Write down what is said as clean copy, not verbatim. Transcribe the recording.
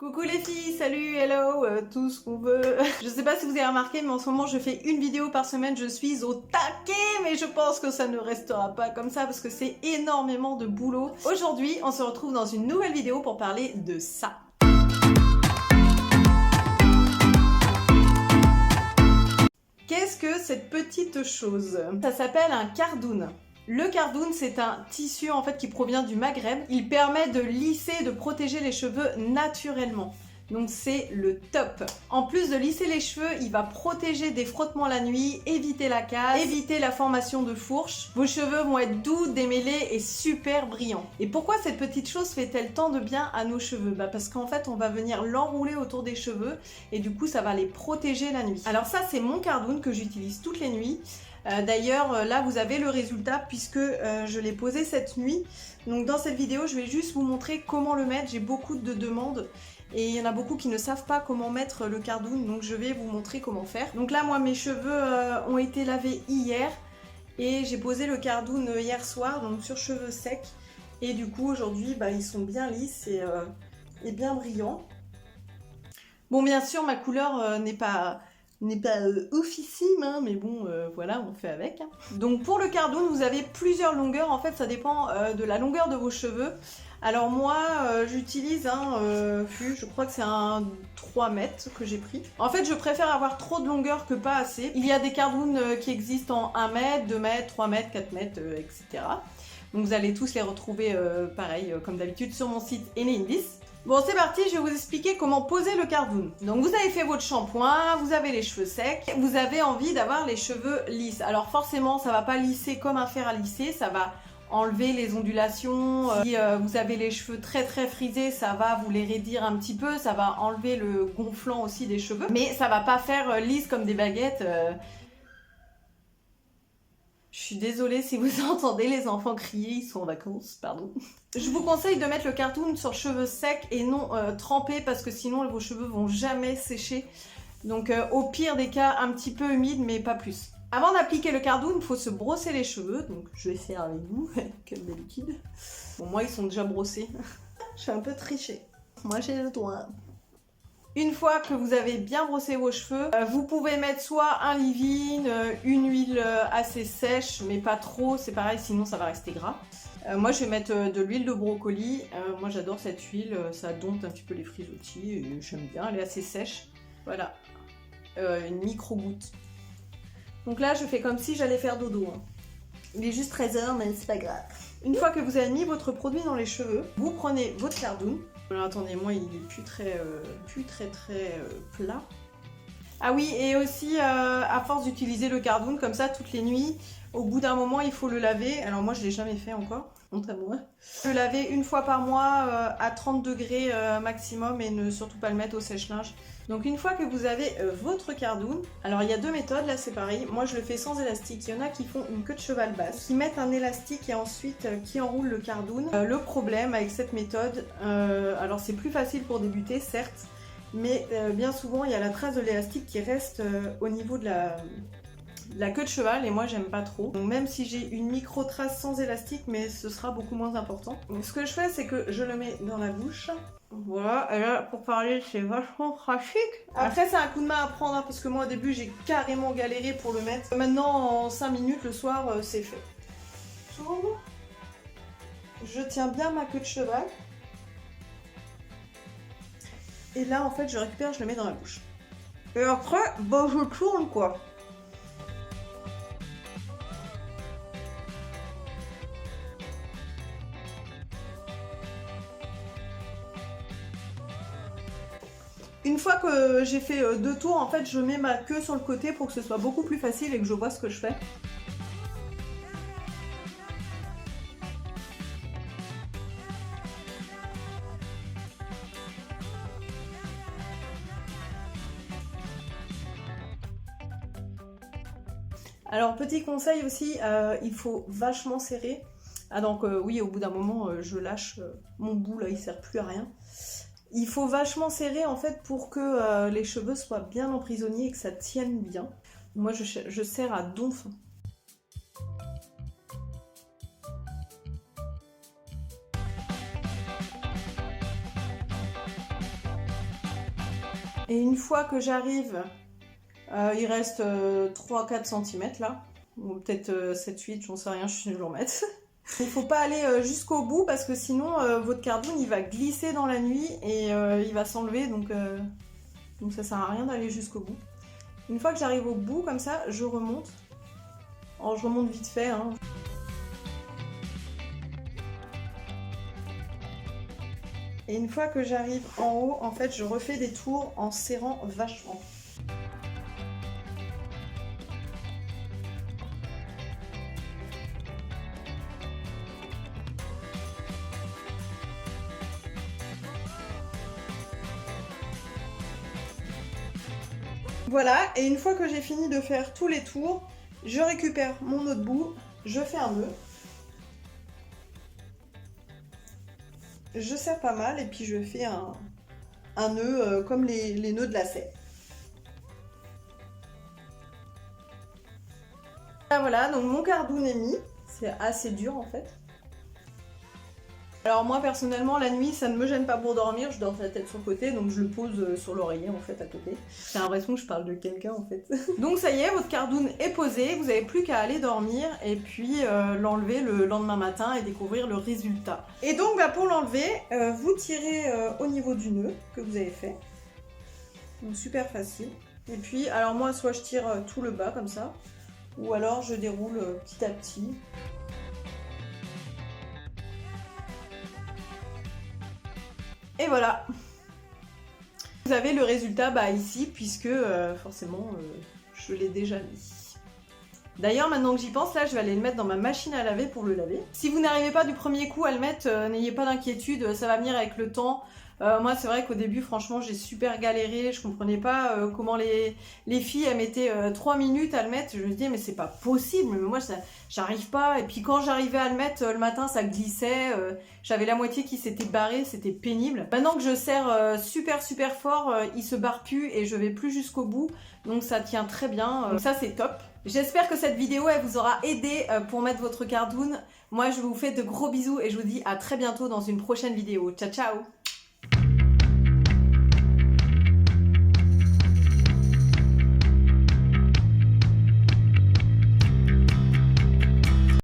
Coucou les filles, salut, hello, tout ce qu'on veut. Je sais pas si vous avez remarqué, mais en ce moment je fais une vidéo par semaine, je suis au taquet, mais je pense que ça ne restera pas comme ça parce que c'est énormément de boulot. Aujourd'hui, on se retrouve dans une nouvelle vidéo pour parler de ça. Qu'est-ce que cette petite chose? Ça s'appelle un cardoon. Le cardoon, c'est un tissu en fait qui provient du Maghreb. Il permet de lisser, de protéger les cheveux naturellement. Donc c'est le top. En plus de lisser les cheveux, il va protéger des frottements la nuit, éviter la casse, éviter la formation de fourches. Vos cheveux vont être doux, démêlés et super brillants. Et pourquoi cette petite chose fait-elle tant de bien à nos cheveux? Parce qu'en fait, on va venir l'enrouler autour des cheveux et du coup, ça va les protéger la nuit. Alors ça, c'est mon cardoon que j'utilise toutes les nuits. D'ailleurs, là, vous avez le résultat puisque je l'ai posé cette nuit. Donc dans cette vidéo, je vais juste vous montrer comment le mettre. J'ai beaucoup de demandes. Et il y en a beaucoup qui ne savent pas comment mettre le cardoon, donc je vais vous montrer comment faire. Donc là, moi, mes cheveux ont été lavés hier et j'ai posé le cardoon hier soir, donc sur cheveux secs. Et du coup, aujourd'hui, ils sont bien lisses et bien brillants. Bon, bien sûr, ma couleur n'est pas oufissime, hein, mais bon, voilà, on fait avec. Hein. Donc pour le cardoon, vous avez plusieurs longueurs. En fait, ça dépend de la longueur de vos cheveux. Alors moi, j'utilise je crois que c'est un 3 mètres que j'ai pris. En fait, je préfère avoir trop de longueur que pas assez. Il y a des cardoons qui existent en 1 mètre, 2 mètres, 3 mètres, 4 mètres, etc. Donc vous allez tous les retrouver pareil, comme d'habitude, sur mon site Enneindis. Bon, c'est parti, je vais vous expliquer comment poser le cardoon. Donc vous avez fait votre shampoing, vous avez les cheveux secs, vous avez envie d'avoir les cheveux lisses. Alors forcément, ça va pas lisser comme un fer à lisser, ça va enlever les ondulations. Si vous avez les cheveux très frisés, ça va vous les raidir un petit peu, ça va enlever le gonflant aussi des cheveux. Mais ça va pas faire lisse comme des baguettes. Je suis désolée si vous entendez les enfants crier, ils sont en vacances, pardon. Je vous conseille de mettre le cardoon sur cheveux secs et non trempés parce que sinon vos cheveux vont jamais sécher. Donc au pire des cas, un petit peu humide mais pas plus. Avant d'appliquer le cardoon, il faut se brosser les cheveux. Donc je vais faire avec vous, comme d'habitude. Bon, moi ils sont déjà brossés. Je suis un peu trichée. Moi j'ai le droit. Une fois que vous avez bien brossé vos cheveux, vous pouvez mettre soit un leave-in, une huile assez sèche, mais pas trop, c'est pareil, sinon ça va rester gras. Moi je vais mettre de l'huile de brocoli, moi j'adore cette huile, ça dompte un petit peu les frisottis, et j'aime bien, elle est assez sèche. Voilà, une micro-goutte. Donc là je fais comme si j'allais faire dodo. Hein. Il est juste 13h, mais c'est pas grave. Une fois que vous avez mis votre produit dans les cheveux, vous prenez votre cardoon. Alors attendez, moi il est plus très plat. Ah oui, et aussi à force d'utiliser le cardoon comme ça toutes les nuits, au bout d'un moment il faut le laver. Alors moi je l'ai jamais fait encore, honte à moi. Le laver une fois par mois à 30 degrés maximum et ne surtout pas le mettre au sèche-linge. Donc une fois que vous avez votre cardoon, alors il y a deux méthodes, là c'est pareil, moi je le fais sans élastique, il y en a qui font une queue de cheval basse, qui mettent un élastique et ensuite qui enroulent le cardoon. Le problème avec cette méthode, alors c'est plus facile pour débuter certes, mais bien souvent il y a la trace de l'élastique qui reste au niveau de la queue de cheval et moi j'aime pas trop. Donc même si j'ai une micro trace sans élastique, mais ce sera beaucoup moins important. Donc ce que je fais c'est que je le mets dans la bouche. Voilà, et là pour parler c'est vachement pratique. Après c'est un coup de main à prendre hein, parce que moi au début j'ai carrément galéré pour le mettre. Maintenant en 5 minutes le soir c'est fait. Je tiens bien ma queue de cheval. Et là en fait je récupère, je le mets dans la bouche. Et après, je tourne quoi. Une fois que j'ai fait 2 tours, en fait, je mets ma queue sur le côté pour que ce soit beaucoup plus facile et que je vois ce que je fais. Alors, petit conseil aussi, il faut vachement serrer. Ah donc oui, au bout d'un moment, je lâche mon bout, là, il sert plus à rien. Il faut vachement serrer en fait pour que les cheveux soient bien emprisonnés et que ça tienne bien. Moi je serre à donf. Et une fois que j'arrive, il reste 3-4 cm là, ou peut-être 7-8, j'en sais rien, je suis nulle en maths. Il faut pas aller jusqu'au bout parce que sinon votre cardoon il va glisser dans la nuit et il va s'enlever, donc ça sert à rien d'aller jusqu'au bout. Une fois que j'arrive au bout comme ça, je remonte. Alors je remonte vite fait, hein. Et une fois que j'arrive en haut, en fait, je refais des tours en serrant vachement. Voilà, et une fois que j'ai fini de faire tous les tours, je récupère mon autre bout, je fais un nœud. Je serre pas mal et puis je fais un nœud comme les nœuds de lacet. Voilà, donc mon cardoon est mis, c'est assez dur en fait. Alors moi personnellement la nuit ça ne me gêne pas pour dormir, je dors la tête sur le côté donc je le pose sur l'oreiller en fait à côté. J'ai l'impression que je parle de quelqu'un en fait. Donc ça y est, votre cardoon est posé, vous n'avez plus qu'à aller dormir et puis l'enlever le lendemain matin et découvrir le résultat. Et donc pour l'enlever, vous tirez au niveau du nœud que vous avez fait. Donc super facile. Et puis alors moi soit je tire tout le bas comme ça, ou alors je déroule petit à petit. Et voilà, vous avez le résultat ici puisque forcément je l'ai déjà mis. D'ailleurs maintenant que j'y pense, là je vais aller le mettre dans ma machine à laver pour le laver. Si vous n'arrivez pas du premier coup à le mettre, n'ayez pas d'inquiétude, ça va venir avec le temps. Moi c'est vrai qu'au début franchement j'ai super galéré, je comprenais pas comment les filles elles mettaient 3 minutes à le mettre, je me disais mais c'est pas possible, mais moi j'arrive pas, et puis quand j'arrivais à le mettre le matin ça glissait, j'avais la moitié qui s'était barrée, c'était pénible. Maintenant que je serre super fort, il se barre plus et je vais plus jusqu'au bout, donc ça tient très bien, donc ça c'est top. J'espère que cette vidéo elle vous aura aidé pour mettre votre cardoon. Moi je vous fais de gros bisous et je vous dis à très bientôt dans une prochaine vidéo. Ciao ciao.